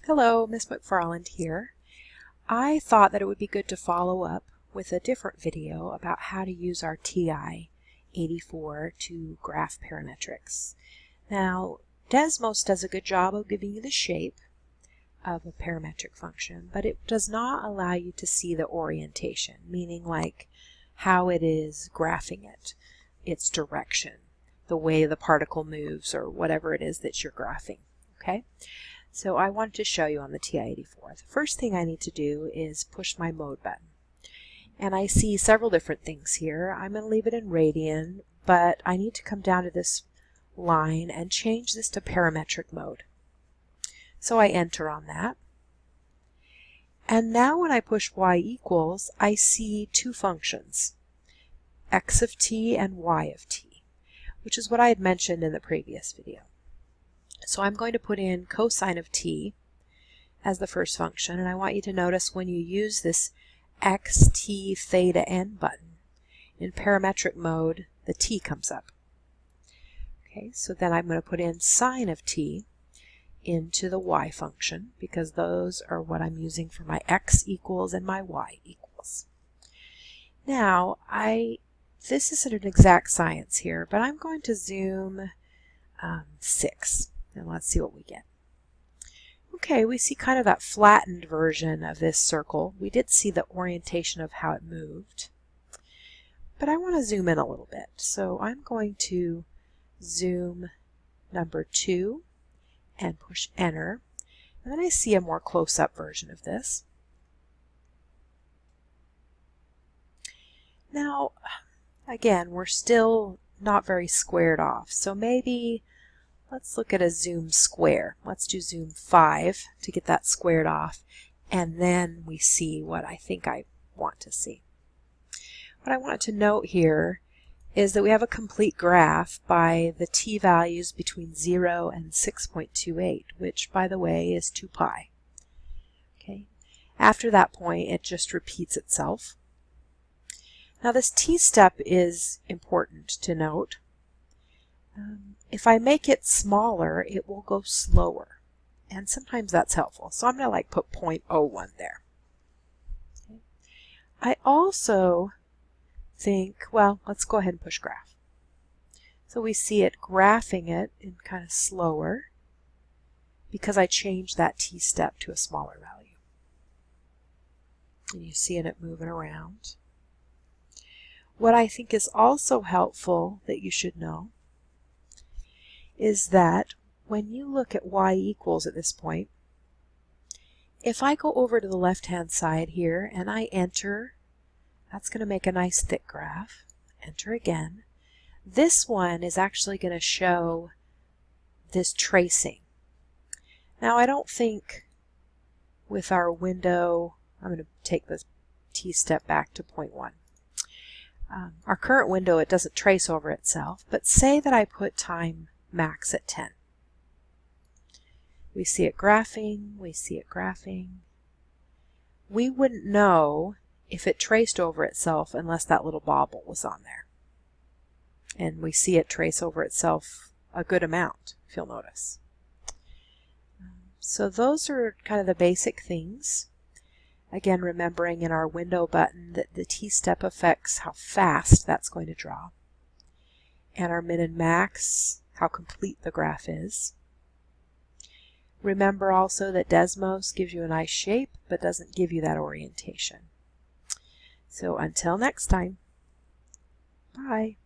Hello, Miss McFarland here. I thought that it would be good to follow up with a different video about how to use our TI-84 to graph parametrics. Now, Desmos does a good job of giving you the shape of a parametric function, but it does not allow you to see the orientation, meaning like how it is graphing it, its direction, the way the particle moves, or whatever it is that you're graphing. Okay? So I wanted to show you on the TI-84. The first thing I need to do is push my mode button. And I see several different things here. I'm going to leave it in radian, but I need to come down to this line and change this to parametric mode. So I enter on that. And now when I push y equals, I see two functions, x of t and y of t, which is what I had mentioned in the previous video. So I'm going to put in cosine of t as the first function, and I want you to notice when you use this xt theta n button in parametric mode, the t comes up. Okay, so then I'm going to put in sine of t into the y function, because those are what I'm using for my x equals and my y equals. Now, this isn't an exact science here, but I'm going to zoom 6. And let's see what we get. Okay, we see kind of that flattened version of this circle. We did see the orientation of how it moved. But I want to zoom in a little bit. So I'm going to zoom number 2 and push enter. And then I see a more close-up version of this. Now, again, we're still not very squared off. So maybe let's look at a zoom square. Let's do zoom 5 to get that squared off, and then we see what I think I want to see. What I wanted to note here is that we have a complete graph by the t values between 0 and 6.28, which, by the way, is 2 pi. Okay. After that point, it just repeats itself. Now this t-step is important to note. If I make it smaller, it will go slower, and sometimes that's helpful. So I'm going to put 0.01 there. Okay. I also think, well, let's go ahead and push graph. So we see it graphing it in kind of slower because I changed that t-step to a smaller value. And you see it moving around. What I think is also helpful that you should know is that when you look at y equals at this point, if I go over to the left-hand side here and I enter, that's going to make a nice thick graph. Enter again. This one is actually going to show this tracing. Now I don't think with our window, I'm going to take the t-step back to 0.1. Our current window, it doesn't trace over itself, but say that I put time max at 10. We see it graphing, we see it graphing. We wouldn't know if it traced over itself unless that little bobble was on there. And we see it trace over itself a good amount, if you'll notice. So those are kind of the basic things. Again, remembering in our window button that the t-step affects how fast that's going to draw. And our min and max, how complete the graph is. Remember also that Desmos gives you a nice shape, but doesn't give you that orientation. So until next time, bye.